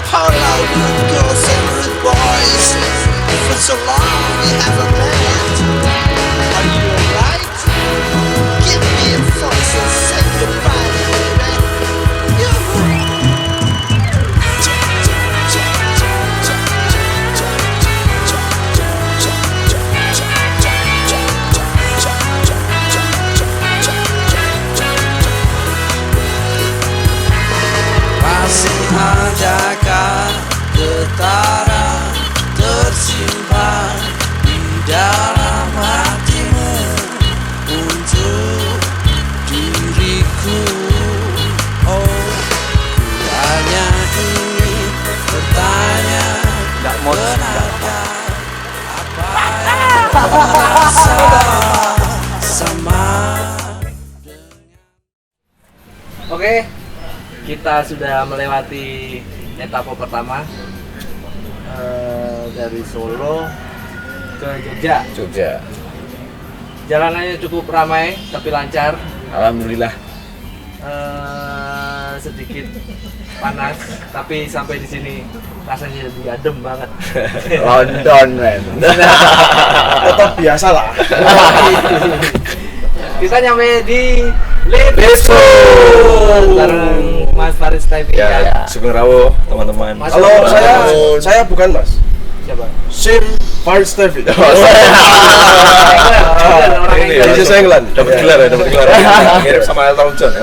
How loud rude girls and rude boys? For so long we haven't met. Are you alright? Give me a fuss and say goodbye, baby. Masih adakah getaran tersimpan di dalam hatimu untuk diriku? Oh, ku hanya ingin bertanya, benarkah apa yang kau rasa sama? Oke, kita sudah melewati etapa pertama dari Solo ke Jogja. Jalanannya cukup ramai tapi lancar. Alhamdulillah. Sedikit panas tapi sampai di sini rasanya lebih adem banget. London, man. Tetap biasa lah. Kita nyampe di Leso bareng Mas Farid Stevie Ya, Sugeng Rawuh, teman-teman. Mas- Halo, saya bukan Mas. Siapa? Sim Farid Stevie. Orang Ini England. This is England. Dapat gelar ya, dapat gelar. Mirip sama Elton John.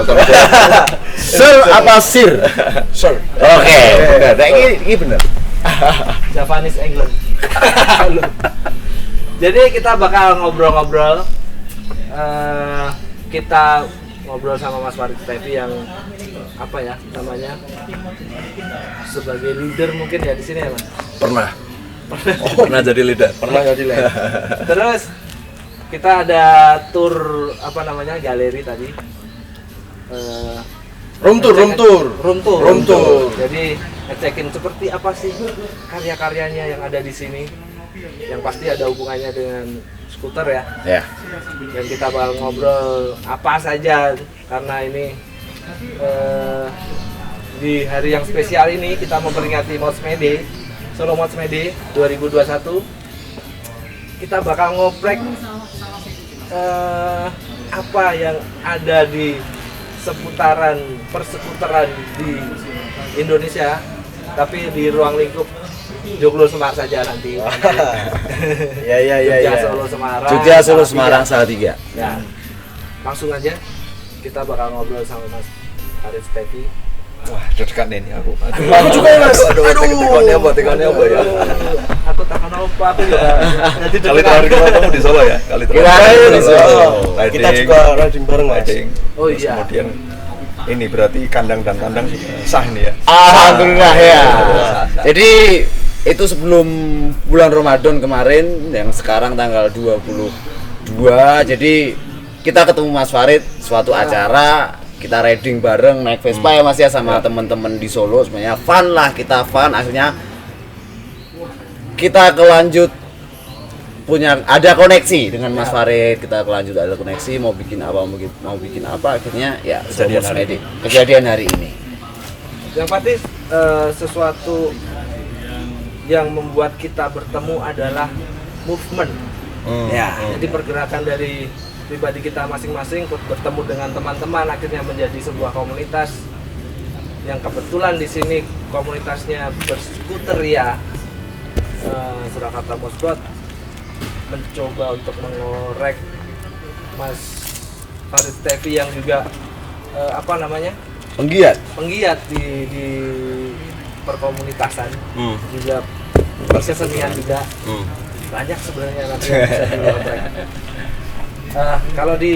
Sir apa sir? Sir. Oke, benar. Nah, ini benar. Japanese England. Jadi kita bakal ngobrol-ngobrol. Kita ngobrol sama Mas Farid Stevie yang apa ya namanya, sebagai leader mungkin ya di sini ya Mas. Pernah jadi leader. Terus kita ada tour apa namanya galeri tadi. Room tour. Jadi ngecekin seperti apa sih karya-karyanya yang ada di sini. Yang pasti ada hubungannya dengan skuter ya. Ya. Dan kita bakal ngobrol apa saja karena ini di hari yang spesial ini kita memperingati Modsme Day, Solo Modsme Day 2021. Kita bakal ngoprek apa yang ada di seputaran persekuteran di Indonesia, tapi di ruang lingkup Joglo Semarang saja nanti. Jogja, Solo, Semarang. Jogja, Solo, Semarang, Salatiga. Ya, langsung aja kita bakal ngobrol sama Mas Farid Stevie. Wah, deg-degan ini aku. Aku juga Mas. Tekannya apa ya? Aku takkan lupa aku juga. Jadi Kali terakhir kita ketemu di Solo ya? Kali Kita terakhir di Solo. Kita juga riding bareng Mas. Oh Terus iya. kemudian ini berarti kandang dan tandang sah ini ya? Alhamdulillah ya. Jadi itu sebelum bulan Ramadan kemarin yang sekarang tanggal 22. Jadi kita ketemu Mas Farid suatu acara, kita riding bareng naik Vespa ya Mas ya sama teman-teman di Solo. Sebenarnya fun lah, kita fun, akhirnya kita kelanjut punya ada koneksi dengan Mas Farid, kita kelanjut ada koneksi mau bikin apa akhirnya ya kejadian hari ini. Yang pasti sesuatu yang membuat kita bertemu adalah movement. Ya. Jadi pergerakan dari pribadi kita masing-masing bertemu dengan teman-teman akhirnya menjadi sebuah komunitas yang kebetulan di sini komunitasnya berskuter ya. Surakarta Mospot mencoba untuk mengorek Mas Farid Stevie yang juga Penggiat di perkomunitasan, juga kesenian juga banyak sebenarnya nanti yang bisa diorek. Kalau di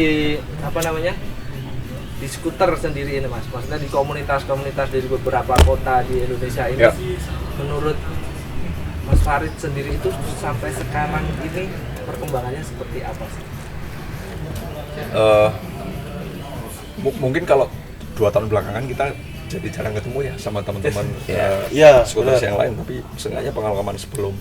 di skuter sendiri ini Mas, maksudnya di komunitas-komunitas dari beberapa kota di Indonesia ini, menurut Mas Farid sendiri itu sampai sekarang ini perkembangannya seperti apa sih? Mungkin kalau 2 tahun belakangan kita jadi jarang ketemu ya sama teman-teman Iya, skuter benar. yang lain, tapi seenggaknya pengalaman sebelum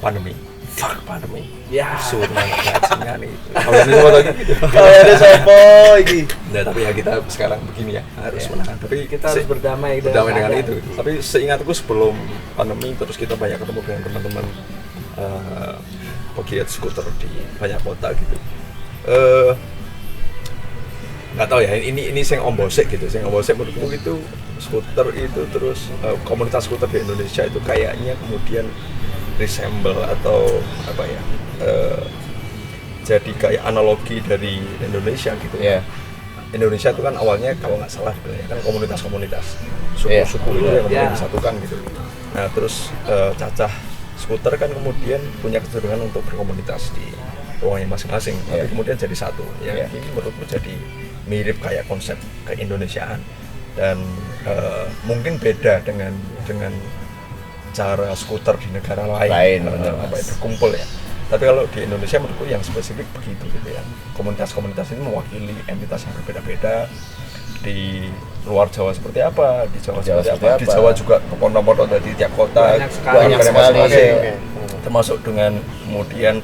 pandemi fuck pandemi. Ya. Suruh ngajinya nih. Kalau ini semua lagi gitu. Kalau ada sopo iki. Nah, tapi ya kita sekarang begini ya, harus menahan. Tapi Kita harus berdamai dengan dengan keadaan. itu. Tapi seingatku sebelum pandemi terus kita banyak ketemu dengan teman-teman pegiat skuter di banyak kota gitu. Nggak tahu ya, ini sing ombosek gitu. Sing ombosek menurutku itu skuter itu terus komunitas skuter di Indonesia itu kayaknya kemudian resemble atau apa ya? Jadi kayak analogi dari Indonesia gitu. Iya. Indonesia itu kan awalnya kalau nggak salah kan komunitas-komunitas suku-suku itu yang kemudian disatukan gitu. Nah terus cacah skuter kan kemudian punya kecenderungan untuk berkomunitas di ruangnya masing-masing, tapi kemudian jadi satu. Yang ini menurutku jadi mirip kayak konsep keindonesiaan dan mungkin beda dengan cara skuter di negara lain, berkumpul ya. Tapi kalau di Indonesia menurutku yang spesifik begitu gitu ya. Komunitas-komunitas ini mewakili entitas yang berbeda-beda. Di luar Jawa seperti apa, di Jawa seperti apa, di Jawa juga pondok-pondok dari tiap kota banyak sekali. Termasuk dengan kemudian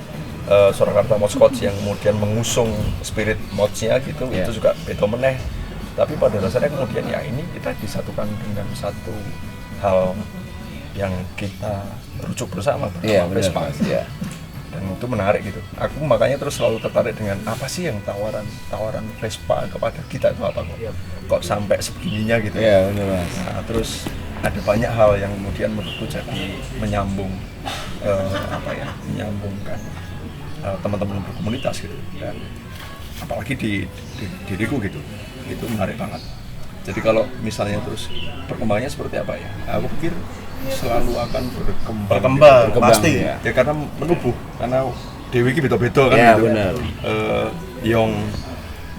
Surakarta Modscoach yang kemudian mengusung spirit modsnya gitu, itu juga beda meneh. Tapi pada dasarnya kemudian ya ini kita disatukan dengan satu hal yang kita rujuk bersama Vespa. Dan itu menarik gitu. Aku makanya terus selalu tertarik dengan apa sih yang tawaran Vespa kepada kita itu apa kok sampai sebegininya gitu. Iya, benar Mas. Nah, terus ada banyak hal yang kemudian menurutku jadi menyambung menyambungkan teman-teman berkomunitas gitu. Dan apalagi di diriku gitu. Itu menarik banget. Jadi kalau misalnya terus perkembangannya seperti apa ya? Aku pikir selalu akan berkembang pasti ya karena menubuh, karena Dewi ini beda-beda kan ya, gitu. Benar. Yang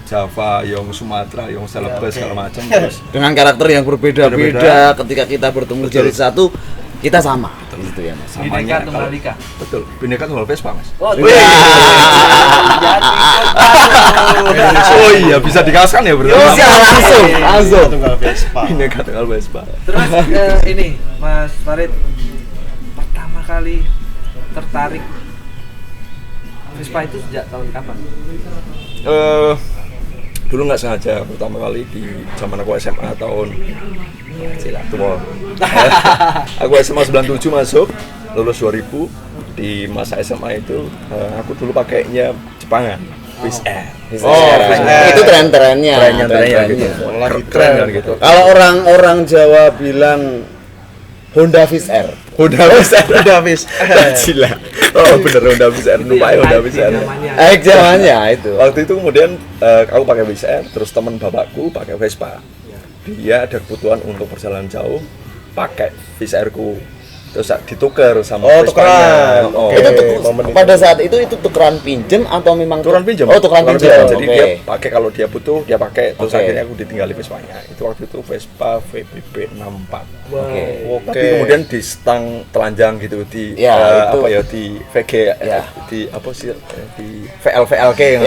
Java, yang Sumatera, yang Celebes segala macam terus Dengan karakter yang berbeda-beda, ketika kita bertemu jadi satu, kita sama. Gitu ya Mas. Bineka Tunggal Ika. Betul, Bineka Tunggal Vespa Mas. Oh iya, bisa dikasihkan ya berarti. Bisa langsung. Tunggal Vespa. Bineka Tunggal Vespa. Terus ini Mas Farid pertama kali tertarik Vespa itu sejak tahun kapan? Dulu nggak sengaja pertama kali di zaman aku SMA tahun aku SMA 97 masuk, lulus 2000. Di masa SMA itu aku dulu pakainya Jepangan, Wizz Air. Itu tren-trennya. gitu. Keren kan gitu. Kalau orang Jawa bilang Honda Wizz Air. Honda Wizz Air. Gila. Oh bener Honda Wizz Air, lupa ya Honda Wizz Air. Zamannya itu. Waktu itu kemudian aku pakai Wizz Air, terus teman bapakku pakai Vespa. Dia ada kebutuhan untuk perjalanan jauh, pakai Wizz Air-ku. Terus ditukar sama tukeran. Itu pada saat itu tukeran pinjem atau memang tukeran pinjam? Oh, tukeran pinjam. Jadi dia pakai kalau dia butuh, dia pakai. Terus akhirnya aku ditinggali Vespanya. Itu waktu itu Vespa VBB 64. Tapi kemudian di stang telanjang gitu di di VG di apa sih di VLVLK yang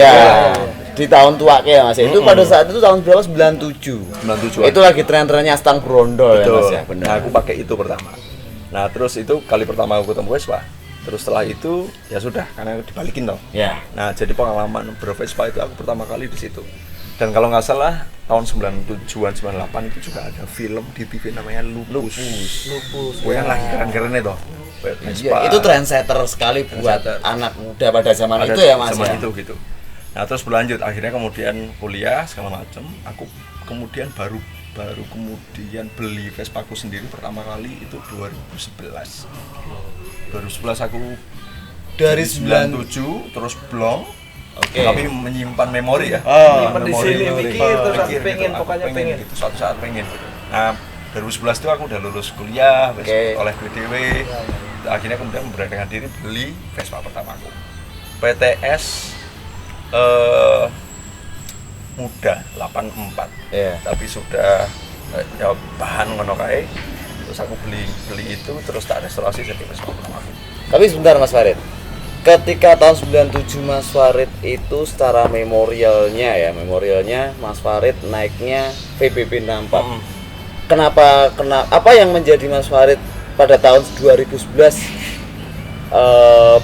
di tahun tua ya Mas. Itu pada saat itu tahun berapa? 97. Itu lagi tren-trennya stang brondol ya Mas ya. Benar. Nah, aku pakai itu pertama. Nah, terus itu kali pertama aku ketemu Vespa. Terus setelah itu ya sudah karena dibalikin toh. Ya. Nah, jadi pengalaman bervespa itu aku pertama kali di situ. Dan kalau nggak salah tahun 97-an 98 itu juga ada film di TV namanya Lupus. Yang lagi keren-kerennya toh. Vespa. Itu trendsetter sekali buat anak muda pada zaman itu ya Mas. Zaman itu gitu. Nah, terus berlanjut akhirnya kemudian kuliah segala macam. Aku kemudian baru kemudian beli Vespaku sendiri pertama kali itu 2011 aku dari 97 terus blong. Tapi menyimpan memori ya. Menyimpan di sini mikir terus pengen gitu, suatu saat pengen gitu. Nah 2011 itu aku udah lulus kuliah oleh BDW. Akhirnya kemudian memberanikan diri beli Vespa pertamaku PTS muda 84 tapi sudah ya bahan ngono kae. Terus aku beli itu terus tak restorasi jadi Vespa pertama aku. Tapi sebentar Mas Farid, ketika tahun 97 Mas Farid itu secara memorialnya Mas Farid naiknya VBB 64. Kenapa apa yang menjadi Mas Farid pada tahun 2011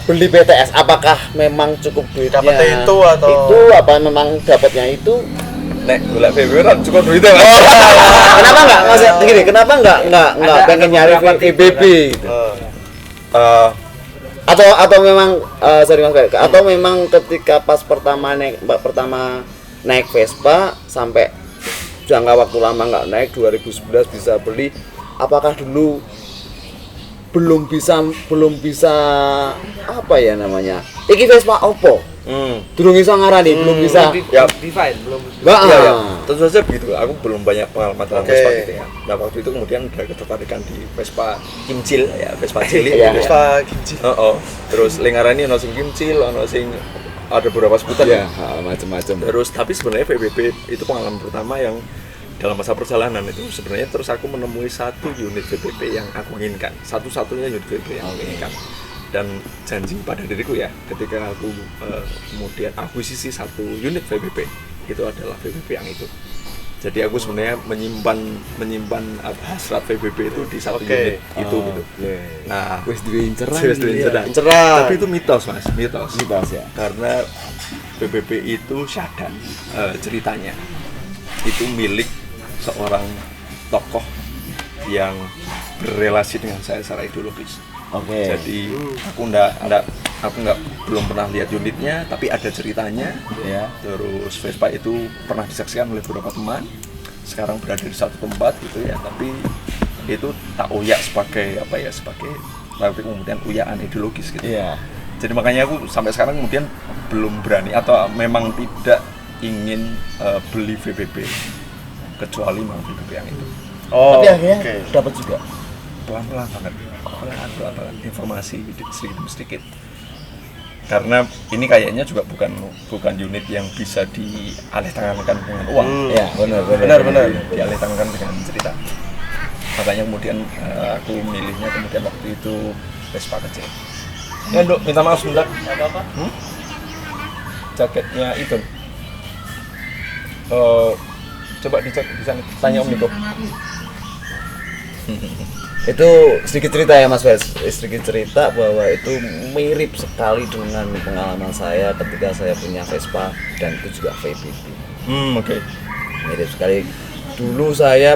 beli BTS, apakah memang cukup duitnya Dapatnya itu atau itu apa memang dapatnya itu? Nek golek VBB kan cukup duitnya Mas. Kenapa enggak Mas gini, kenapa enggak pengen nyari VBB gitu? Atau memang sorry Mas, atau memang ketika pas pertama naik Vespa sampai jangka waktu lama nggak naik 2011 bisa beli, apakah dulu belum bisa apa ya namanya? Iki Vespa opo? Durung iso ngarani, belum bisa. Ya. Define belum. Iya, ya. Tentu saja begitu. Aku belum banyak pengalaman tentang Vespa gitu ya. Nah waktu itu kemudian ada ketertarikan di Vespa Kimcil ya, Vespa cilik. Iya, Vespa Kimchi? Terus lingkaran ini ono sing Kimcil, ono sing ada beberapa sebutan Ya, ya. macam-macam. Terus tapi sebenarnya VBB itu pengalaman pertama yang dalam masa perjalanan itu sebenarnya terus aku menemui satu unit VBB yang aku inginkan, satu-satunya unit VBB yang aku inginkan. Dan janji pada diriku ya, ketika aku kemudian akuisisi satu unit VBB, itu adalah VBB yang itu. Jadi aku sebenarnya menyimpan hasrat VBB itu di satu unit itu gitu. Nah, Wis duwe inceran. tapi itu mitos Mas, mitos ya. karena VBB itu syahdan ceritanya itu milik seorang tokoh yang berrelasi dengan saya secara ideologis. Oke. Jadi aku belum pernah lihat unitnya, tapi ada ceritanya. Ya. Terus Vespa itu pernah disaksikan oleh beberapa teman. Sekarang berada di satu tempat gitu ya, tapi itu tak uyak sebagai apa ya, tapi kemudian uyakan ideologis gitu. Iya. Jadi makanya aku sampai sekarang kemudian belum berani atau memang tidak ingin beli VBB kecuali memang VBB yang itu. Tapi akhirnya dapat juga. Pelan-pelan banget, pelan-pelan informasi sedikit demi sedikit. Karena ini kayaknya juga bukan unit yang bisa dialihtangankan dengan uang. Iya, benar. Dialihtangankan dengan cerita. Makanya kemudian aku milihnya kemudian waktu itu Vespa kecil. Ya Dok, minta maaf sebentar. Apa-apa? Jaketnya itu. Coba dicek di sana, tanya Om Niko. Itu sedikit cerita ya Mas Wes, sedikit cerita bahwa itu mirip sekali dengan pengalaman saya ketika saya punya Vespa dan itu juga VBB. Oke. Mirip sekali. Dulu saya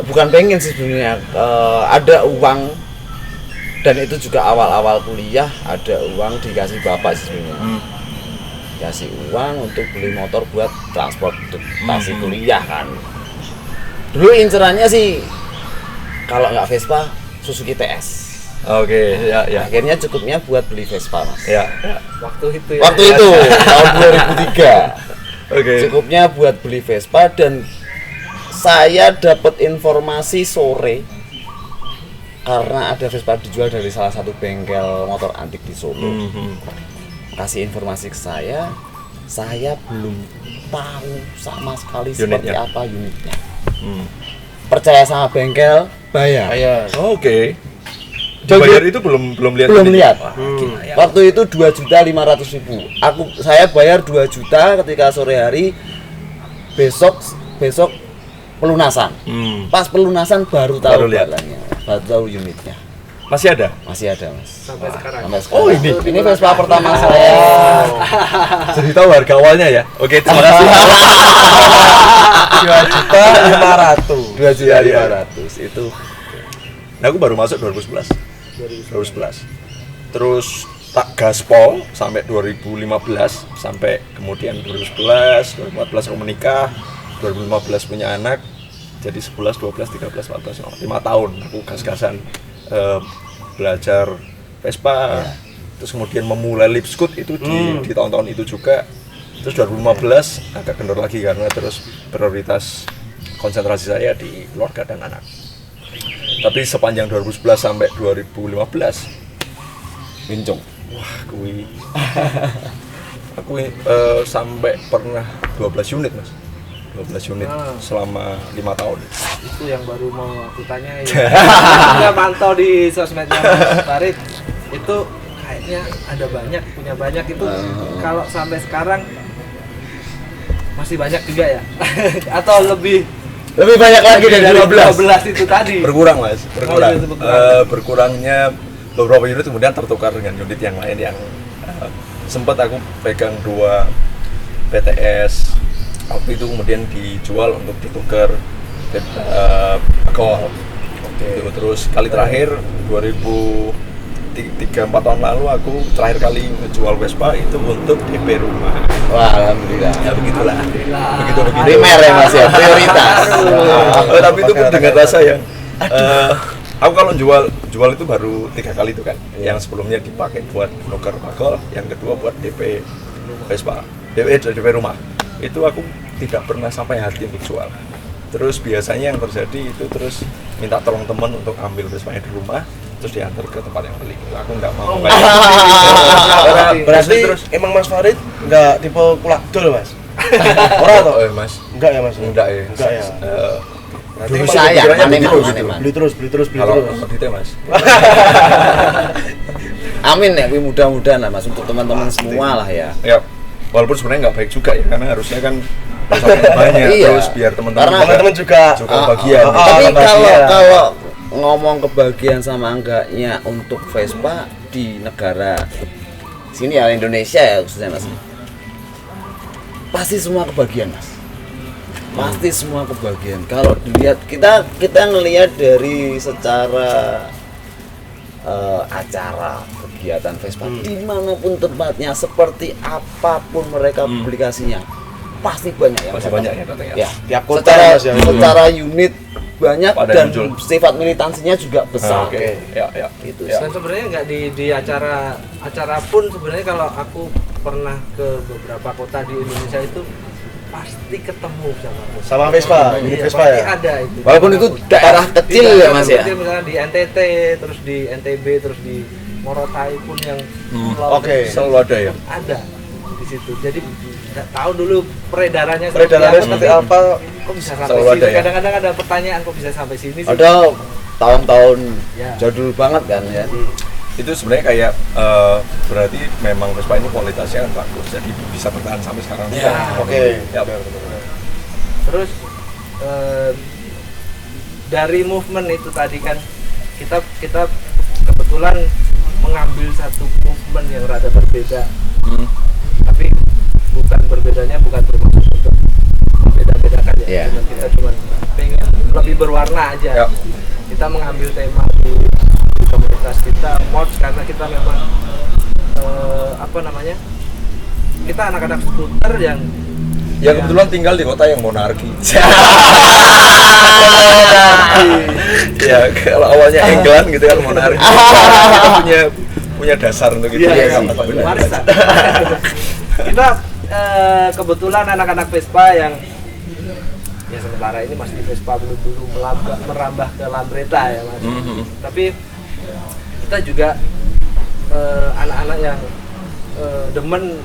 bukan pengen sih sebenarnya, ada uang dan itu juga awal-awal kuliah ada uang dikasih bapak sih sebenarnya. Kasih uang untuk beli motor buat transportasi kuliah kan. Dulu incerannya sih kalau nggak Vespa, Suzuki TS. Oke, ya. Akhirnya cukupnya buat beli Vespa Mas. Ya. Waktu itu ya. Waktu itu tahun 2003. Oke. Cukupnya buat beli Vespa dan saya dapat informasi sore karena ada Vespa dijual dari salah satu bengkel motor antik di Solo. Kasih informasi ke saya belum tahu sama sekali seperti Unitnya. apa unitnya. Percaya sama bengkel, bayar. Oke. Bayar itu belum lihat. Belum unitnya. lihat. Waktu itu 2.500.000. Saya bayar 2 juta ketika sore hari. Besok pelunasan. Pas pelunasan baru tahu Baru lihat. barangnya, baru tahu unitnya. Masih ada? Masih ada Mas. Sampai sekarang. Sampai sekarang. Oh, ini Vespa pertama saya. Jadi tahu harga awalnya ya. Oke, terima kasih. 2.500.000. 2.500.000 itu. Nah, aku baru masuk 2011. Terus tak gaspol sampai 2015, sampai kemudian 2011, 2014 aku menikah, 2015 punya anak, jadi 11, 12, 13, 14, 5 tahun aku gas-gasan belajar Vespa, terus kemudian memulai Lipscoot itu di tahun-tahun itu juga. Terus 2015 agak kendor lagi karena terus prioritas konsentrasi saya di keluarga dan anak. Tapi sepanjang 2011 sampai 2015 Bincung. wah aku sampai pernah 12 unit Mas, 12 unit selama 5 tahun. Itu yang baru mau aku tanyain. Kita mantau di sosmednya Mas Farid itu kayaknya ada punya banyak itu. Kalau sampai sekarang masih banyak juga ya? Atau lebih Lebih banyak lagi dari 12. 12 itu tadi? Berkurang Mas, berkurang. Oh, iya, berkurang. Berkurangnya beberapa unit kemudian tertukar dengan unit yang lain yang sempat aku pegang 2 PTS waktu itu kemudian dijual untuk ditukar Gol. Gitu. Terus kali terakhir 3-4 tahun lalu aku terakhir kali ngejual Vespa itu untuk DP rumah. Wah, alhamdulillah. Ya begitulah. Begitu. Primer ya Mas ya, prioritas. Tapi itu pun dengan rasa yang aku kalau jual itu baru 3 kali itu kan. Yang sebelumnya dipakai buat nuker Gol, yang kedua buat DP Vespa. DP rumah. Itu aku tidak pernah sampai hati untuk jual. Terus biasanya yang terjadi itu terus minta tolong teman untuk ambil Vespanya di rumah terus diantar ke tempat yang beli. Aku nggak mau. Berarti emang Mas Farid nggak tipe kulak dol Mas? Orang atau? Mas. Enggak ya Mas? Enggak ya. Enggak ya. Berarti Dulu emang saya pikirannya aneh begitu, Mas, gitu. aneh, Beli terus. Kalau gitu Mas. Amin ya, mudah-mudahan lah Mas untuk teman-teman semua lah ya. Ya, walaupun sebenarnya nggak baik juga ya, karena harusnya kan perusahaan banyak, Iya. terus biar Karena teman-teman juga bagian. Tapi kebahagiaan. kalau ngomong kebahagiaan sama enggaknya untuk Vespa di negara sini ya Indonesia ya khususnya Mas. Pasti semua kebahagiaan Mas. Pasti semua kebahagiaan. Kalau dilihat kita ngelihat dari secara acara kegiatan Vespa dimanapun tempatnya, seperti apapun mereka publikasinya, pasti banyak yang Masih datang. banyak yang datang ya. Ya, Tiap kota secara, Mas, ya. secara unit banyak Pada dan muncul. sifat militansinya juga besar. Oke. Ya. Gitu. Ya. Dan sebenarnya nggak di acara pun sebenarnya kalau aku pernah ke beberapa kota di Indonesia itu pasti ketemu sama Vespa, unit Iya, Vespa pasti ya. ada itu. Walaupun itu daerah kecil Di ya daerah Mas ya. kecil, misalnya di NTT, terus di NTB, terus di Morotai pun yang pulau Oke. Selalu ada ya. ada di situ. Jadi nggak tahu dulu peredarannya Seperti apa? kok bisa sampai Selalu sini. ada ya? Kadang-kadang ada pertanyaan kok bisa sampai sini sih. Ada tahun-tahun Ya. jadul banget kan ya. Itu sebenarnya kayak berarti memang Vespa ini kualitasnya bagus, jadi bisa bertahan sampai sekarang. Ya. Oke. Ya. Terus dari movement itu tadi kan kita kebetulan mengambil satu movement yang rada berbeda, tapi berbedanya bukan bermaksud untuk membeda-bedakan ya. Iya. Kita cuma pengen lebih berwarna aja. Ya. Kita mengambil tema di komunitas kita mods karena kita memang kita anak-anak skuter yang Ya kebetulan tinggal di kota yang monarki. Ya kalau awalnya England gitu kan monarki. Kita punya dasar untuk itu. Iya, Ya, sih, apa benar. warisan. Kita kebetulan anak-anak Vespa yang ya sementara ini masih Vespa belum merambah ke Lambretta ya Mas. Tapi kita juga anak-anak yang demen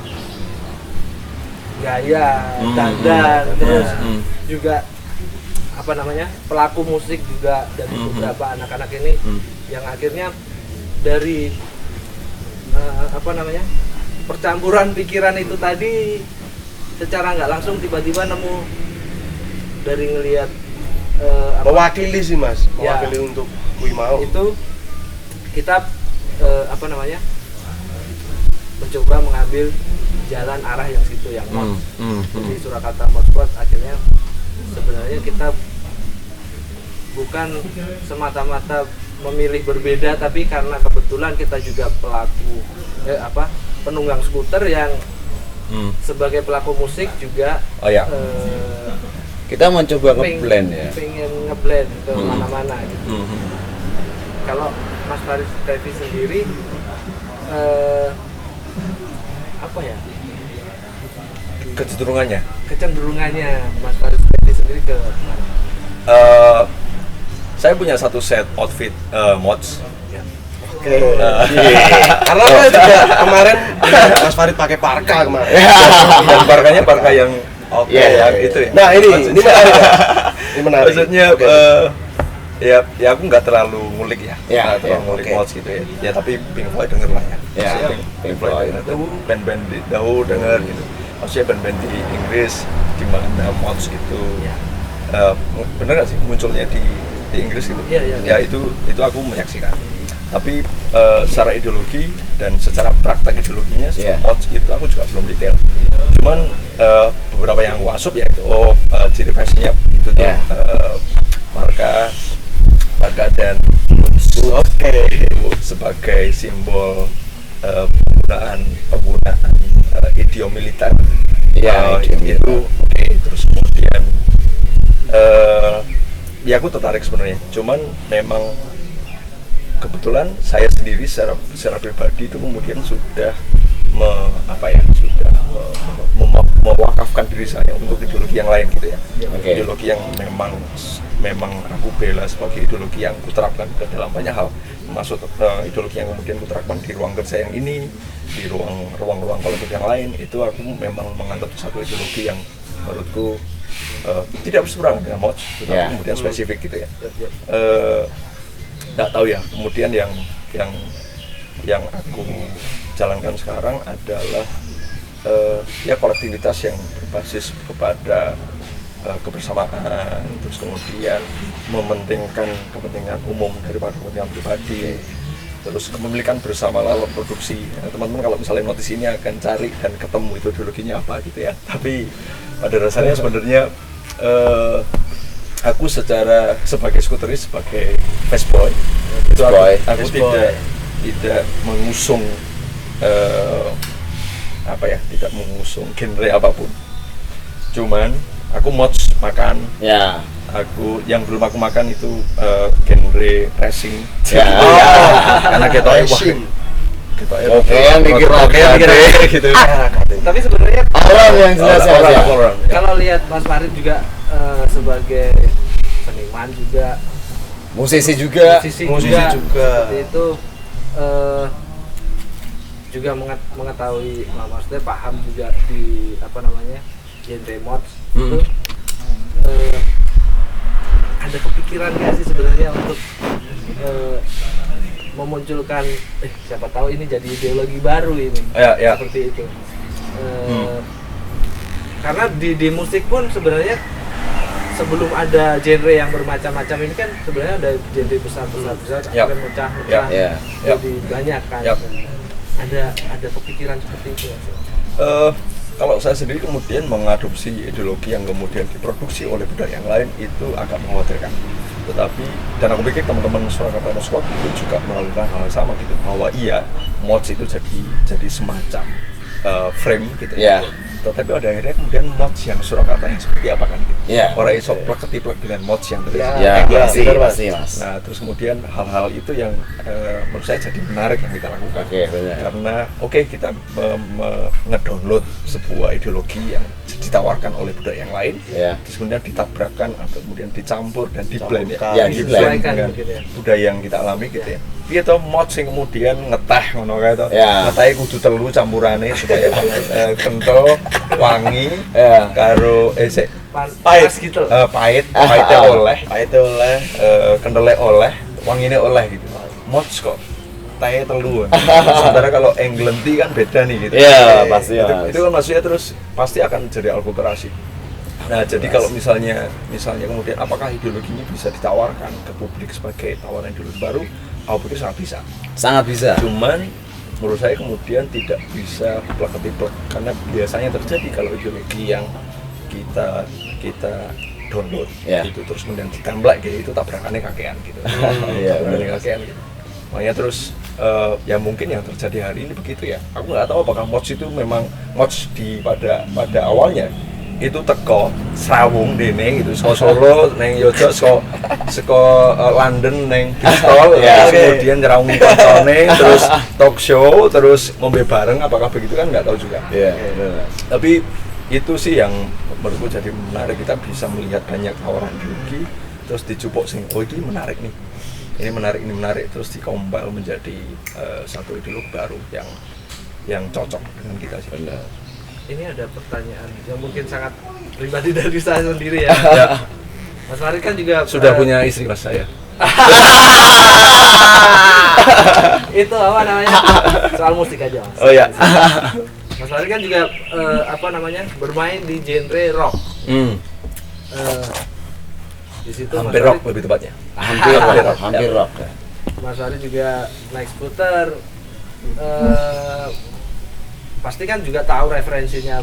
gaya, dandan, terus juga pelaku musik juga dari beberapa anak-anak ini yang akhirnya dari percampuran pikiran itu tadi secara nggak langsung tiba-tiba nemu dari ngelihat Mewakili sih Mas, Ya. mewakili untuk Kui Mau. itu kita mencoba mengambil jalan arah yang situ yang mod. Jadi Surakarta Motorsport akhirnya sebenarnya kita bukan semata-mata memilih berbeda, tapi karena kebetulan kita juga pelaku penunggang skuter yang sebagai pelaku musik juga Oh ya. Kita mencoba nge-blend ya. pengen ngeblend ke mana-mana gitu. Kalau Mas Faris Tevi sendiri kecenderungannya Mas Faris Tevi sendiri ke mana? Saya punya satu set outfit mods. Oke. Karena kan juga kemarin Mas Farid pakai parka kemarin. Dan parkanya parka yang yang itu ya. Nah ini menarik ya. Ini menarik. Maksudnya Oke. ya aku nggak terlalu ngulik ya, Ya, nggak terlalu ya, ngulik oke. mods gitu ya. Ya tapi Pink Floyd denger lah ya. Ya, Maksudnya Pink Floyd. itu band-band di Dahu denger gitu. Maksudnya band-band di Inggris di mana mods itu. Bener nggak sih munculnya di Inggris gitu? Iya. Ya itu aku menyaksikan. Tapi secara ideologi dan secara praktek ideologinya mods itu aku juga belum detail. Cuman beberapa yang aku asup ya itu ciri khasnya itu tuh marga dan sebagai simbol penggunaan idiom militer. Itu terus kemudian ya aku tertarik sebenarnya. Cuman memang kebetulan saya sendiri secara pribadi itu kemudian sudah mewakafkan diri saya untuk ideologi yang lain gitu ya. Ideologi yang memang aku bela sebagai ideologi yang kuterapkan ke dalam banyak hal, termasuk ideologi yang kemudian kuterapkan di ruang kerja yang ini, di ruang-ruang kolektif yang lain. Itu aku memang menganut satu ideologi yang menurutku tidak berseberangan dengan mods, tetapi kemudian spesifik gitu ya. Nggak tahu ya, kemudian yang aku jalankan sekarang adalah ya kolektivitas yang berbasis kepada kebersamaan, terus kemudian mementingkan kepentingan umum daripada kepentingan pribadi, terus kepemilikan bersama lalu produksi. Teman-teman kalau misalnya notis ini akan cari dan ketemu itu ideologinya apa gitu ya, tapi pada dasarnya sebenarnya aku sebagai skuteris, sebagai fastboy itu aku tidak mengusung tidak mengusung genre apapun. Cuman aku mods makan. Yang belum aku makan itu genre racing. Karena racing. Gitu. Tapi sebenarnya orang yang jelas kalau lihat Mas Farid juga sebagai seniman juga, musisi juga. Seperti itu juga mengetahui, maksudnya paham juga di genre mods itu. Ada kepikiran nggak sih sebenarnya untuk memunculkan siapa tahu ini jadi ideologi baru ini, seperti itu. Karena di musik pun sebenarnya sebelum ada genre yang bermacam-macam ini kan sebenarnya ada genre besar akan mecah jadi banyak kan. Ada kepikiran seperti itu ya? Kalau saya sendiri kemudian mengadopsi ideologi yang kemudian diproduksi oleh budaya yang lain itu agak mengkhawatirkan. Tetapi, dan aku pikir teman-teman Surakarta Modswap itu juga melakukan hal yang sama gitu, bahwa iya mods itu jadi semacam frame gitu ya. Tetapi ada akhirnya kemudian mods yang Surakarta yang seperti apa kan gitu. Orang iso plek dengan mods yang terus. Pasti Mas. Nah, terus kemudian hal-hal itu yang menurut saya jadi menarik yang kita lakukan. Karena kita ngedownload sebuah ideologi yang ditawarkan oleh budaya yang lain, terus kemudian ditabrakkan atau kemudian dicampur dan diblend dengan budaya yang kita alami gitu ya. Dia tuh mods yang kemudian ngeteh ngono kae to. Ngeteh kudu telu campurane supaya kental, wangi, karo pahit gitu. Pahitnya oleh, kentalnya oleh, wanginya oleh gitu. Mods kok teh telu. Sementara kalau England tea kan beda nih gitu. Pasti itu kan maksudnya terus pasti akan jadi alkulturasi. Nah, jadi kalau misalnya kemudian apakah ideologi ini bisa ditawarkan ke publik sebagai tawaran ideologi baru? Aku pikir sangat bisa. Cuman menurut saya kemudian tidak bisa plek-plek karena biasanya terjadi kalau ideologi yang kita download itu terus kemudian ditemplate gitu, itu tabrakannya kakean gitu. Makanya terus ya mungkin yang terjadi hari ini begitu ya. Aku nggak tahu apakah mods itu memang mods pada awalnya itu teko Srawung dene gitu, Solo neng Yojo seko London neng Bristol, kemudian nyeraung koncone, terus talk show, terus ngombe bareng, apakah begitu kan nggak tahu juga. Tapi itu sih yang menurutku jadi menarik, kita bisa melihat banyak tawaran ideologi terus dicupuk ini menarik nih. Ini menarik terus dikompil menjadi satu ideologi baru yang cocok dengan kita sih. Ini ada pertanyaan yang mungkin sangat pribadi dari saya sendiri ya. Mas Farid kan juga sudah punya istri mas saya. Itu apa namanya? Soal musik aja mas. Mas Farid kan juga bermain di genre rock. Di situ hampir rock lebih tepatnya. Hampir rock. Mas Ari juga naik skuter, pasti kan juga tahu referensinya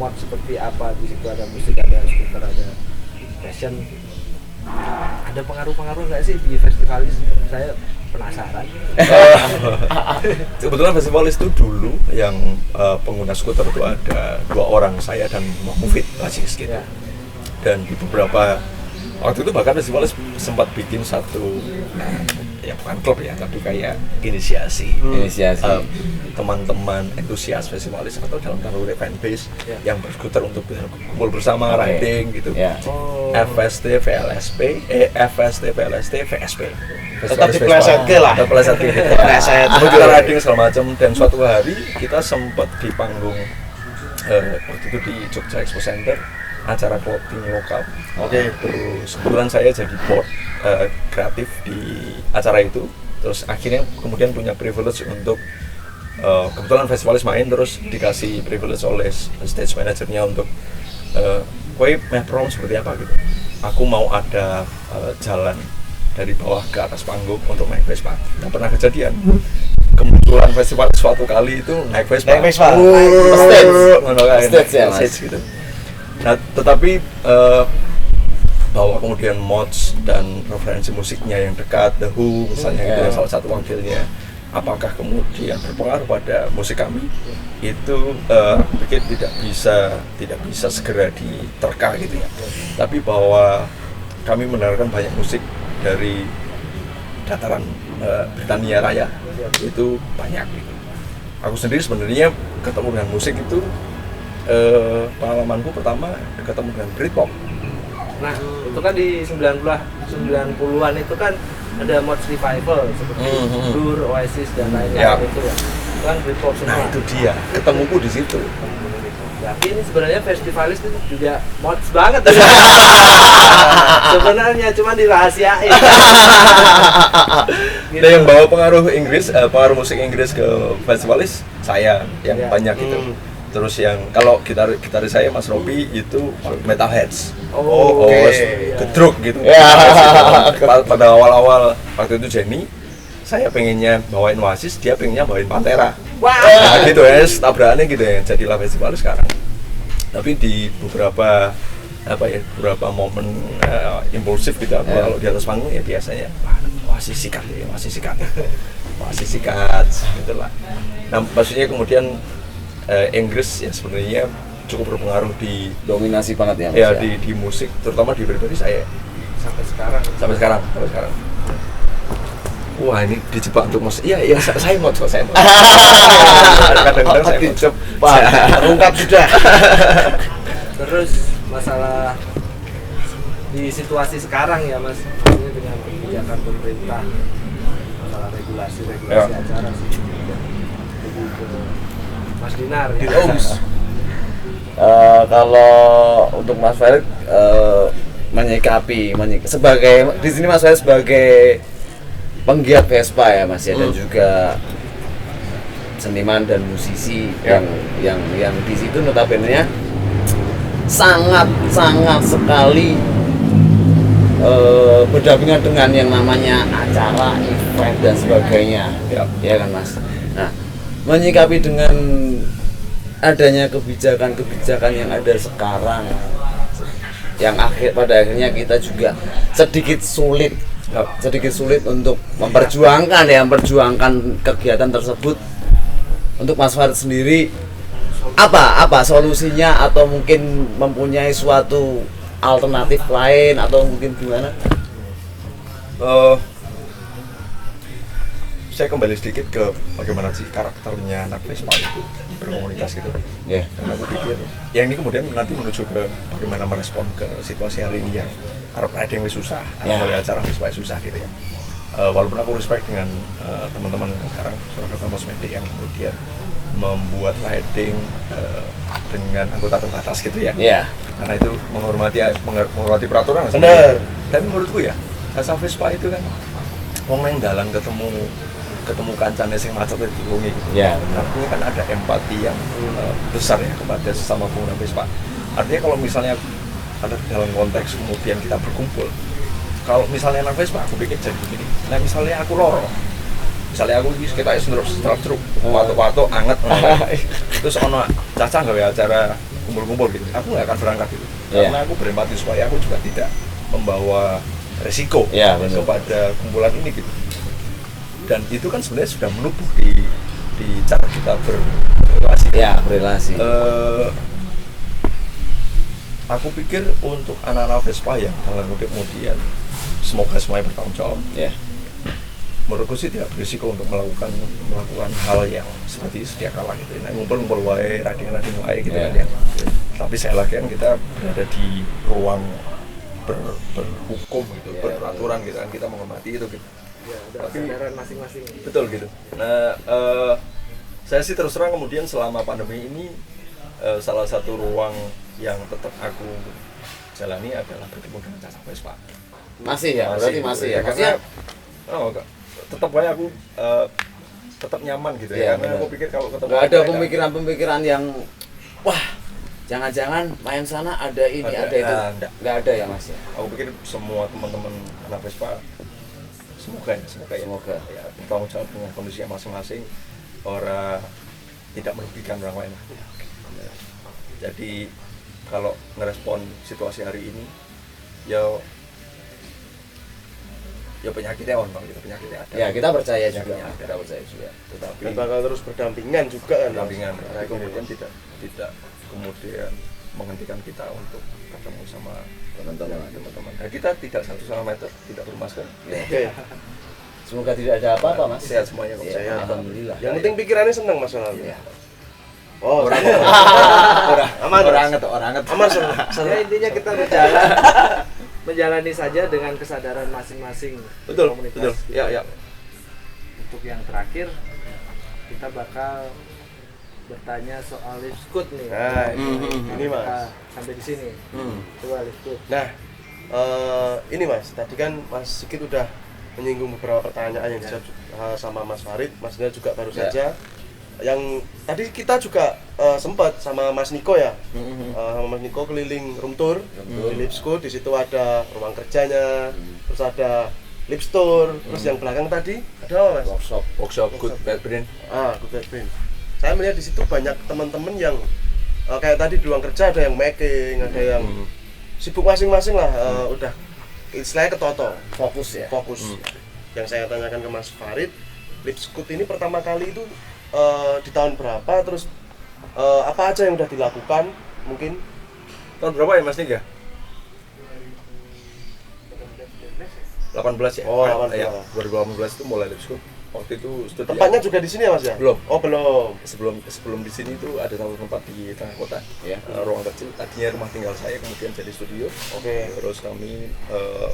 mod seperti apa. Di situ ada musik, ada skuter, ada fashion. Ada pengaruh-pengaruh nggak sih di festivalis? Saya penasaran. Kebetulan festivalis itu dulu yang pengguna skuter itu ada 2 orang, saya dan Mufid basis gitu. Ya. Dan di beberapa waktu itu bahkan festivalis sempat bikin satu ya bukan klub ya, tapi kayak inisiasi teman-teman entusias festivalis atau dalam tanda kutip fanbase yang berskuter untuk kumpul bersama riding gitu. FST VLSP FST VLST VSP. Tetap diplesetke lah. Diplesetke gitu. Kita riding segala macam, dan suatu hari kita sempat di panggung waktu itu di Jogja Expo Center, acara clothing lokal. Terus kebetulan saya jadi board kreatif di acara itu. Terus akhirnya kemudian punya privilege untuk kebetulan festivalis main, terus dikasih privilege oleh stage manajernya untuk kowe meh prom seperti apa gitu. Aku mau ada jalan dari bawah ke atas panggung untuk naik Vespa. Nah, pernah kejadian kemunculan festival suatu kali itu naik Vespa. Stage gitu. Nah, tetapi bahwa kemudian mods dan referensi musiknya yang dekat, The Who misalnya gitu, salah satu wakilnya, apakah kemudian berpengaruh pada musik kami? Itu pikir tidak bisa segera diterka gitu ya. Tapi bahwa kami mendengarkan banyak musik dari dataran Britania Raya itu banyak gitu. Aku sendiri sebenarnya ketemu dengan musik itu pengalamanku pertama ketemu dengan Britpop. Nah, itu kan di 90-an itu kan ada mods revival seperti Blur, Oasis dan lain-lain itu ya. Itu kan Britpop semua. Nah, itu dia. Ketemuku di situ. Tapi ini sebenarnya festivalis itu juga mods banget. Sebenarnya cuma dirahasiain. Gitu. Nah, yang bawa pengaruh Inggris, pengaruh musik Inggris ke festivalis saya yang banyak gitu. Terus yang kalau gitaris saya Mas Robi itu Metalheads. Gedruk gitu. Pada awal-awal waktu itu Jenny, saya pengennya bawain Oasis, dia pengennya bawain Pantera. Nah, gitu ya, tabrakannya gitu ya, jadilah festival sekarang. Tapi di beberapa momen impulsif gitu, kalau di atas panggung ya biasanya Oasis sikat gitulah. Nah, maksudnya kemudian Inggris ya sebenarnya cukup berpengaruh di dominasi banget ya. Di musik, terutama di pribadi saya sampai sekarang. Wah, ini dijebak untuk musik. Iya, saya mau. Kadang-kadang saya cepat terungkap sudah. Terus masalah di situasi sekarang ya Mas, ini dengan kebijakan pemerintah, masalah regulasi acara sih. Mas Dinar ya. Kalau untuk Mas Farid menyikapi sebagai di sini Mas Farid sebagai penggiat Vespa ya Mas ya, dan juga seniman dan musisi yang di situ notabene sangat sekali berdampingan dengan yang namanya acara, event dan sebagainya. Ya kan Mas. Nah, menyikapi dengan adanya kebijakan yang ada sekarang, yang pada akhirnya kita juga sedikit sulit untuk memperjuangkan kegiatan tersebut. Untuk Mas Farid sendiri apa solusinya, atau mungkin mempunyai suatu alternatif lain, atau mungkin gimana? Saya kembali sedikit ke bagaimana sih karakternya anak Vespa itu berkomunitas gitu. Dan aku pikir yang ini kemudian nanti menuju ke bagaimana merespon ke situasi hari ini yang riding susah, mulai acara Vespa susah gitu ya. Walaupun aku respect dengan teman-teman sekarang Surabaya Mosmedik yang kemudian membuat riding dengan anggota terbatas gitu ya. Karena itu menghormati peraturan. Benar. Tapi menurutku ya, jasa Vespa itu kan wong nang dalan ketemu kancane sing macet itu lungi gitu. Artinya kan ada empati yang besar ya kepada sesama pengguna Vespa. Artinya kalau misalnya ada dalam konteks kemudian kita berkumpul, kalau misalnya nang Vespa aku pikir jadi begini. Nah misalnya aku loro, misalnya aku kita struk patok anget terus ono Caca nggak ya acara kumpul-kumpul gitu, aku nggak akan berangkat gitu karena aku berempati supaya aku juga tidak membawa resiko kepada kumpulan ini gitu. Dan itu kan sebenarnya sudah menubuh di cara kita berrelasi. Berrelasi. Aku pikir untuk anak-anak Vespa yang dalam kemudian semoga semuanya bertanggung jawab. Menurutku sih tidak berisiko untuk melakukan hal yang seperti sedia kala gitu. Nah, ngumpul wae, rading wae gitu kan ya. Tapi saya lagi kan kita berada di ruang berhukum gitu, beraturan gitu kan, kita menghormati itu gitu. Ya, ada kesadaran masing-masing. Betul gitu. Nah, saya sih terus terang kemudian selama pandemi ini salah satu ruang yang tetap aku jalani adalah bertemu dengan Caca Vespa. Masih ya, berarti masih ya. Karena tetap aja aku tetap nyaman gitu ya. Karena aku pikir kalau ketemu nggak ada pemikiran-pemikiran yang wah jangan-jangan main sana ada ini ada itu. Nggak ada ya Mas ya. Aku pikir semua teman-teman anak Vespa semoga ya bertanggung jawab dengan kondisinya masing-masing, orang tidak merugikan orang lain. Jadi kalau ngerespon situasi hari ini ya penyakitnya gitu, penyakitnya ada. Ya kita percaya juga. Tetapi Dan bakal terus berdampingan juga kan. Tapi kemudian tidak kemudian menghentikan kita untuk ketemu sama teman-teman. Nah, kita tidak 1,5 meter, tidak bermasker. Oke. Semoga tidak ada apa-apa Mas. Sehat semuanya kok. Sehat. Alhamdulillah. Yang penting pikirannya senang Mas Ronaldo. Oh, Orang anget. Aman senang. Ya, intinya kita menjalani saja dengan kesadaran masing-masing. Betul. Komunitas. Ya. Untuk yang terakhir kita bakal bertanya soal lift scoot nih. Nah, ini Mas. Sampai di sini. Coba lift scoot. Nah, ini Mas, tadi kan Mas Sigit udah menyinggung beberapa pertanyaan yang dijawab sama Mas Farid. Mas Daniel juga baru saja. Yang tadi kita juga sempat sama Mas Niko ya, sama Mas Niko keliling room tour di Lift School. Di situ ada ruang kerjanya, terus ada lift store, terus yang belakang tadi ada apa Mas? Workshop Good Bad Brain. Good Bad Brain. Saya melihat di situ banyak teman-teman yang kayak tadi di ruang kerja ada yang making, ada yang sibuk masing-masing lah, udah istilahnya ketoto, fokus. Yang saya tanyakan ke Mas Farid, Lift School ini pertama kali itu di tahun berapa, terus apa aja yang udah dilakukan mungkin? Tahun berapa ya Mas Nik ya? 18 ya? Oh, 18. Ya, 2018 itu mulai Lift School. Waktu itu studi. Tempatnya juga di sini ya Mas ya? Belum. Oh, belum. Sebelum di sini itu ada satu tempat di tengah kota, ruang kecil. Tadinya rumah tinggal saya, kemudian jadi studio. Oke. Terus kami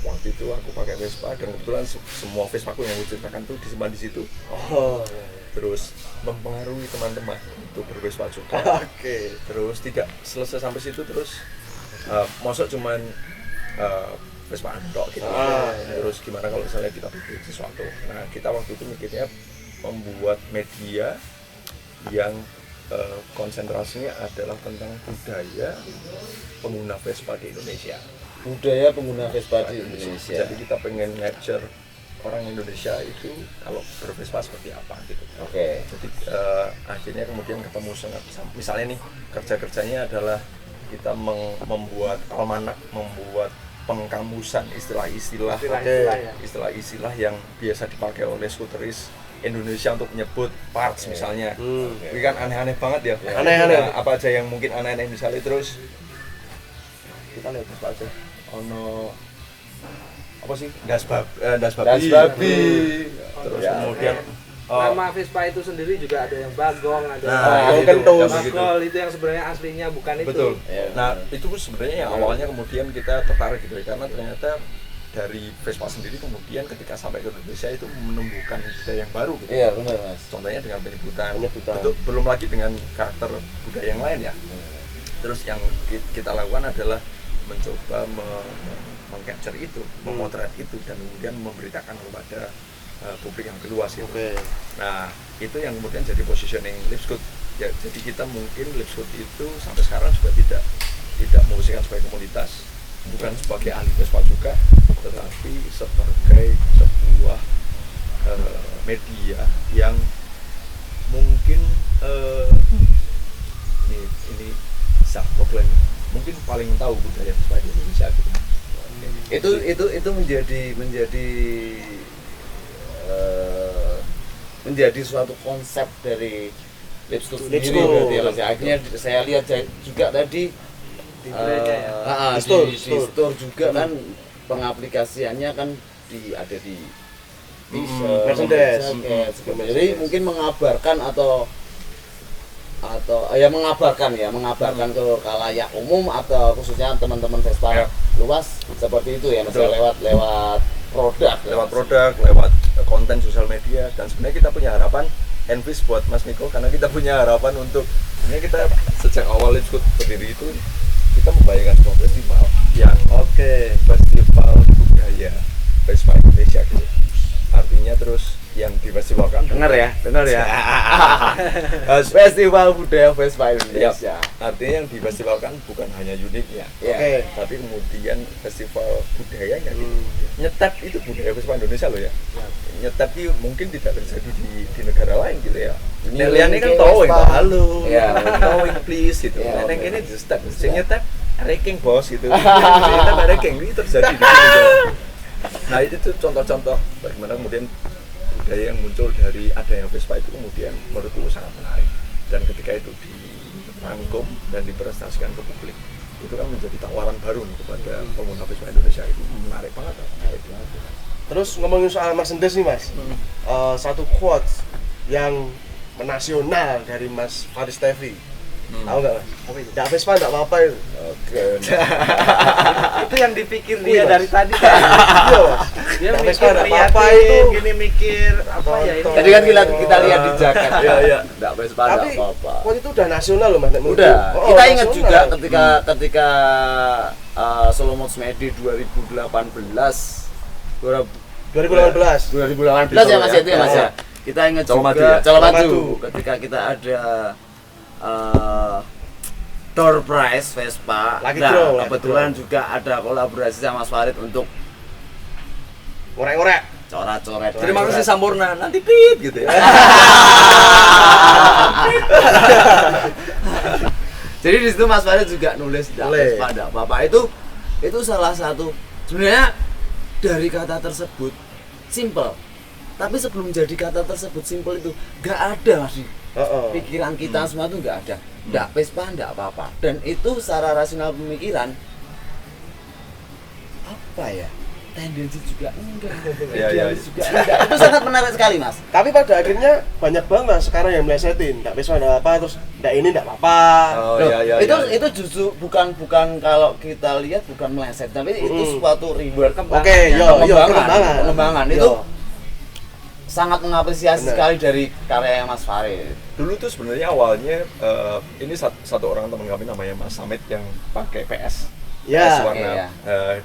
waktu itu aku pakai Vespa dan kebetulan semua Vespaku yang aku ceritakan tuh disimpan di situ. Oh. Terus mempengaruhi teman-teman untuk bervespa juga. Oke. Terus tidak selesai sampai situ, terus masuk cuman Vespa andok gitu. Terus gimana kalau misalnya kita bikin sesuatu. Nah, kita waktu itu mikirnya membuat media yang konsentrasinya adalah tentang budaya pengguna Vespa di Indonesia. Budaya pengguna Vespa di Indonesia. Jadi kita pengen capture orang Indonesia itu kalau bervespa seperti apa gitu. Oke. Jadi akhirnya kemudian ketemu misalnya nih kerja-kerjanya adalah kita membuat almanak, membuat pengkamusan istilah-istilah yang biasa dipakai oleh skuteris Indonesia untuk menyebut parts misalnya. Ini kan aneh-aneh banget ya. Aneh-aneh. Nah, apa aja yang mungkin aneh-aneh misalnya, terus kita lihat apa aja. Ono apa sih? Das babi. Terus kemudian nama Vespa itu sendiri juga ada yang bagong, ada yang kentus. bagol, itu yang sebenarnya aslinya bukan itu. Betul. Nah, itu sebenarnya yang awalnya kemudian kita tertarik gitu ya, karena ternyata dari Vespa sendiri kemudian ketika sampai ke Indonesia itu menumbuhkan budaya yang baru gitu. Iya, benar Mas. Contohnya dengan penyebutan. Itu belum lagi dengan karakter budaya yang lain ya. Terus yang kita lakukan adalah mencoba meng-capture itu, memotret itu, dan kemudian memberitakan kepada publik yang luas gitu. Nah, itu yang kemudian jadi positioning Lift Scoot. Ya, jadi kita mungkin Lift Scoot itu sampai sekarang juga tidak memposisikan sebagai komunitas, bukan sebagai ahli Vespa juga, tetapi tapi sebagai sebuah media yang mungkin ini program mungkin paling tahu budaya Vespa di Indonesia gitu. Itu menjadi suatu konsep dari Lipscoop sendiri berarti ya Mas. Akhirnya saya lihat juga tadi Di gereja ya. di store juga kan pengaplikasiannya kan ada di t-shirt, Merchandise. jaket, jadi mungkin mengabarkan atau ya mengabarkan ke khalayak umum atau khususnya teman-teman Vespa luas seperti itu ya Mas, lewat produk, lewat konten sosial media. Dan sebenarnya kita punya harapan envis buat Mas Miko, karena kita punya harapan untuk sebenarnya kita sejak awal Lipscoop berdiri itu kita membayangkan sebuah festival yang festival budaya Vespa Indonesia gitu. Artinya terus yang difestivalkan dengar ya Festival Budaya Vespa Indonesia. Artinya yang difestivalkan bukan hanya unitnya, tapi kemudian festival budayanya gitu. Nyetep itu budaya Vespa Indonesia loh ya. Nyetep itu mungkin tidak terjadi di negara lain gitu ya. Neliane kan towing, halo, towing please gitu. Neng ini di step, sing nyetep ranking bos gitu. Nyetep ranking ini terjadi di Indonesia. Nah itu tuh contoh-contoh bagaimana kemudian budaya yang muncul dari adanya Vespa itu kemudian menurutku sangat menarik, dan ketika itu dirangkum dan dipresentasikan ke publik itu kan menjadi tawaran baru nih kepada pengguna Vespa Indonesia. Itu menarik banget. Terus ngomongin soal merchandise nih Mas, satu quotes yang menasional dari Mas Faris Tevi, tahu nggak Mas? Nggak Vespa nggak apa-apa itu. Itu yang dipikir dia dari tadi. Iya Mas. Dia Nggak mikir Vespa nggak lihat apa-apa itu. gini mikir apa ya ini. Tadi kan kita lihat di jaket. Enggak Vespa enggak Tapi apa-apa. quote itu udah nasional loh Mas. Udah. Kita ingat nasional. juga ketika Solo Modsmedi 2018 ya Mas itu ya Mas ya. Kita ingat juga Colomadu ketika kita ada door prize Vespa. Lucky Nah, draw, kebetulan juga ada kolaborasi sama Mas Farid untuk ngorek-ngorek. coret-coret. Terima kasih Sampurna, nanti pip gitu ya. Jadi di situ Mas Farid juga nulis Vespa enggak apa-apa. Itu salah satu sebenarnya dari kata tersebut simple. Tapi sebelum jadi kata tersebut simple itu enggak ada Mas di pikiran kita semua tuh enggak ada. Enggak Vespa enggak apa-apa. Dan itu secara rasional pemikiran apa ya? Tendensi juga enggak. Idealis juga enggak. Itu sangat menarik sekali Mas. Tapi pada akhirnya banyak banget sekarang yang melesetin, nggak Vespa nggak apa, terus nggak ini nggak apa-apa. Itu justru bukan kalau kita lihat bukan meleset, tapi itu suatu reward pengembangan. Itu sangat mengapresiasi sekali dari karya Mas Farid. Dulu tuh sebenarnya awalnya ini satu orang teman kami namanya Mas Samit yang pakai PS. Warna,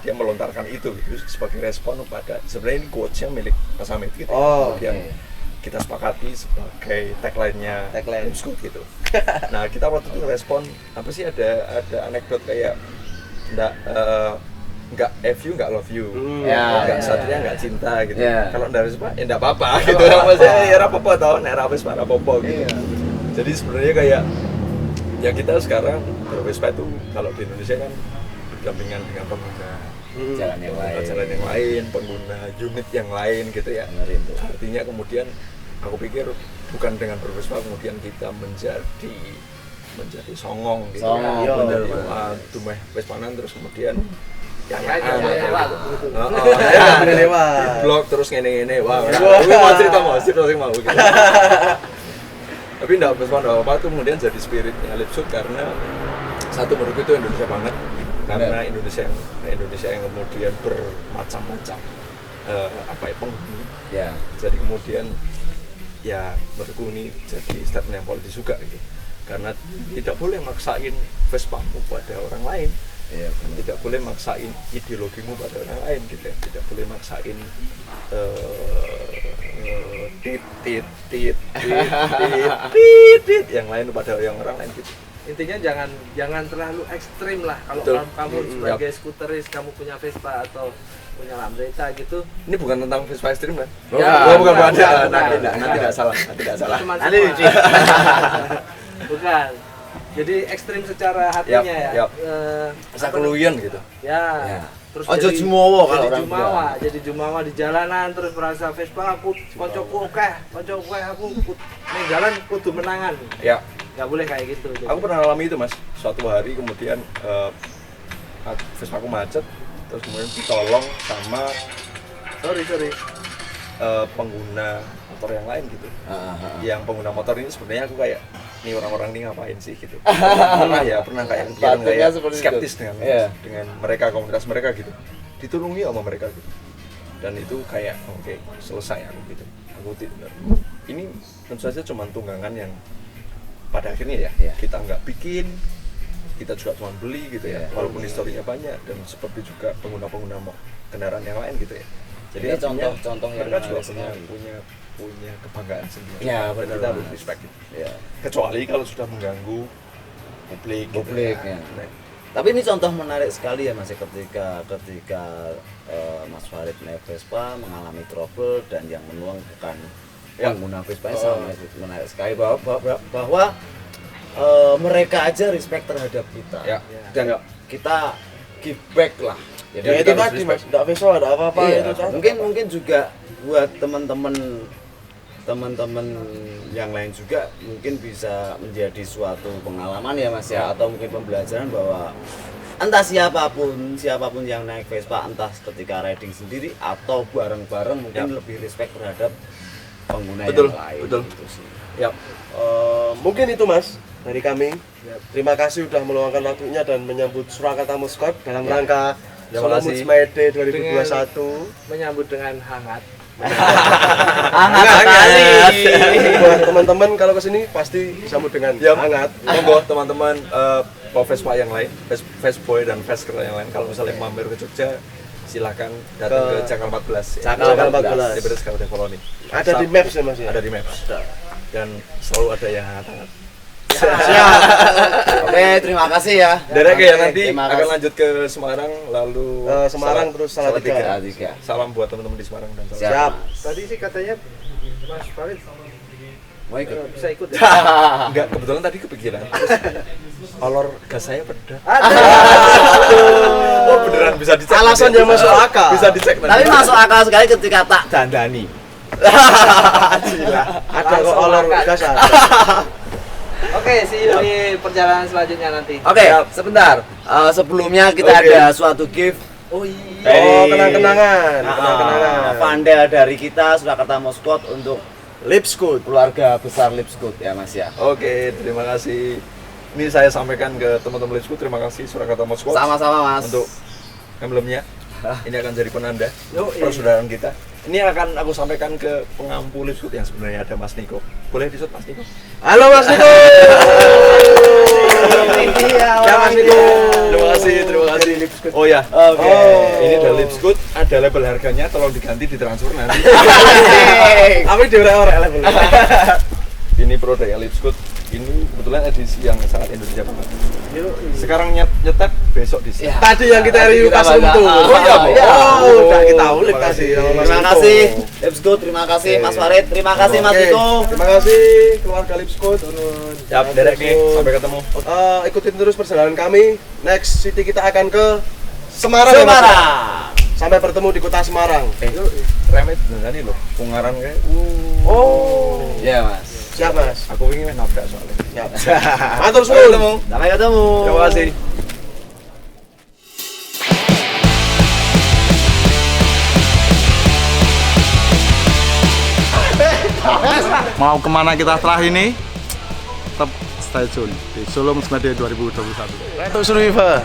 dia melontarkan itu gitu, sebagai respon pada sebenarnya ini quotes-nya milik Mas Hamid gitu. Kemudian kita sepakati sebagai tagline-nya Lipscoop gitu. Nah kita waktu itu respon apa sih, ada anekdot kayak nggak F you nggak love you, nggak satria nggak cinta gitu. Kalau dari Vespa nggak apa-apa gitu. Maksudnya ya apa-apa tahun era Vespa apa-apa gitu. Jadi sebenarnya kayak ya kita sekarang Vespa itu kalau di Indonesia kan berdampingan dengan pengguna jalan yang lain, pengguna unit yang lain gitu ya. Artinya kemudian aku pikir bukan dengan bervespa kemudian kita menjadi songong gitu ya, menjadi tumeh vespanan terus kemudian lewat blog terus ngene-ngene gue mau cerita mau gitu. Tapi enggak vespa enggak apa-apa, itu kemudian jadi spiritnya Lipscoop karena satu menurutku itu Indonesia banget. Karena Indonesia yang kemudian bermacam-macam penghuni. Jadi kemudian ya menurutku ini jadi statement yang politis juga gitu. Karena tidak boleh maksain Vespamu pada orang lain. Tidak boleh maksain ideologimu pada orang lain gitu ya. Tidak boleh maksain yang lain pada yang orang lain gitu. Intinya jangan terlalu ekstrim lah. Kalau kamu sebagai skuteris, kamu punya Vespa atau penyelam berita gitu. Ini bukan tentang Vespa Extreme kan? Ya, bukan. bukan. Nanti tidak salah. Cuman Nanti semua. Didi. Bukan. Jadi ekstrim secara hatinya ya. Yap. Asa keluyen gitu. Ya. Terus Ojo jumawa kalau jadi orang jumawa, jadi jumawa di jalanan terus merasa Vespa aku koncoku aku ning jalan kudu menangan. Ya, Nggak boleh kayak gitu. Jadi. aku pernah alami itu mas. Suatu hari kemudian Vespa aku macet, terus kemudian ditolong sama sorry. pengguna motor yang lain gitu. Yang pengguna motor ini sebenarnya aku kayak nih orang-orang ini ngapain sih gitu. pernah kayak kepikiran Patutnya kayak seperti skeptis itu. dengan Iya. dengan mereka, komunitas mereka gitu. Ditulungi sama mereka gitu. Dan itu kayak oke, selesai aku gitu. Aku tidak. Ini tentu saja cuma tunggangan yang pada akhirnya Iya. kita nggak bikin, kita juga cuma beli gitu ya. Iya. Walaupun historinya banyak dan seperti juga pengguna-pengguna kendaraan yang lain gitu ya. Jadi Ini artinya contoh-contoh yang mereka juga menarik punya kebanggaan sendiri. Ya, Dan benar. kita harus respect gitu. Ya. Kecuali kalau sudah mengganggu publik. gitu Publik, ya. Nah, Tapi ini contoh menarik sekali ya Mas ketika Mas Farid naik Vespa mengalami trouble dan yang menuang bukan Ya. pengguna Vespa sama itu menarik sekali bahwa mereka aja respect terhadap kita Ya. dan kita give back lah. Jadi Ya itu kita harus tadi respect. mas, nggak visual ada apa-apa Iya, itu tadi. mungkin juga buat teman-teman yang lain juga mungkin bisa menjadi suatu pengalaman ya Mas ya, atau mungkin pembelajaran bahwa entah siapapun yang naik Vespa, entah ketika riding sendiri atau bareng-bareng mungkin Ya. lebih respect terhadap pengguna Betul, yang lain. betul. Gitu sih. Ya, Mungkin itu mas dari kami. Terima kasih sudah meluangkan waktunya dan menyambut Surakarta Moskot dalam rangka Terima Solo kasih. Moods May Day 2021. Menyambut dengan hangat. Hangat sekali. Buat teman-teman kalau kesini pasti disambut dengan ya hangat. Monggo teman-teman mau Vespa yang lain, Vesboy dan Vesker yang lain, kalau misalnya mampir ke Jogja silakan datang ke Cakal 14 Cakal 14. di Beres Kabupaten Koloni. Ada di Maps ya mas ya. Ada di Maps. Dan selalu ada yang hangat-hangat. Siap. Oke, terima kasih ya. Derek ya nanti Terima akan kasih. lanjut ke Semarang lalu Semarang terus Salatiga. Salatiga. Salam buat teman-teman di Semarang dan Siap. Siap. Tadi sih katanya Mas Farid Mau ikut? bisa ikut ya? Enggak, kebetulan tadi kepikiran. Olor gas saya pedas. Oh beneran bisa dicek. Alasan nanti. yang masuk akal. Bisa dicek nanti. Tapi masuk akal sekali ketika tak dandani. Ada kok olor gas ada. Oke, see you di perjalanan selanjutnya nanti. Oke, sebentar. Sebelumnya kita Oke. ada suatu gift. Oh iya. Oh kenang-kenangan, kenang-kenangan. Pandel dari kita Surakarta Moskot untuk Lipscoot. keluarga besar Lipscoot ya Mas ya. Oke, terima kasih. Ini saya sampaikan ke teman-teman Lipscoot, terima kasih Surakarta Moskwa Sama-sama Mas. untuk emblemnya. Ini akan jadi penanda Yo, persaudaraan kita. Ini akan aku sampaikan ke pengampu Lipscoot yang sebenarnya ada Mas Niko. Boleh disut Mas Niko? Halo Mas Niko. Ya, Mas Niko. Terima kasih, terima kasih. Oh ya, Oke. ini dari Lipscoot, ada label harganya, tolong diganti ditransfer nanti. Tapi diorek-orek level. Ini produknya Lipscoot. Ini kebetulan edisi yang sangat Indonesia banget. Sekarang nyetet, besok di sini. Tadi yang kita review Kita pas bahas. untuk. Oh, iya, Bu. Oh, udah kita ulik Terima tadi. kasih. sama Mas Terima Niko. kasih Lipscoot, terima kasih Mas Farid, terima kasih Mas Oke, Niko. terima kasih keluarga Lipscoot. Siap, Derek nih, sampai ketemu. Ikutin terus perjalanan kami. Next city kita akan ke Semarang. ya, Mas? Semarang. Sampai bertemu di kota Semarang. Remet beneran nih loh, Ungaran kayak. Oh, Ya Mas. siap Mas. Aku ingin nabrak soalnya. Siap. Matur Sampai ketemu. suwun. Sampai ketemu. Terima kasih. Mau kemana kita setelah ini? Tetap stay tune di Solo Moods May Day 2021. Reto Survivor.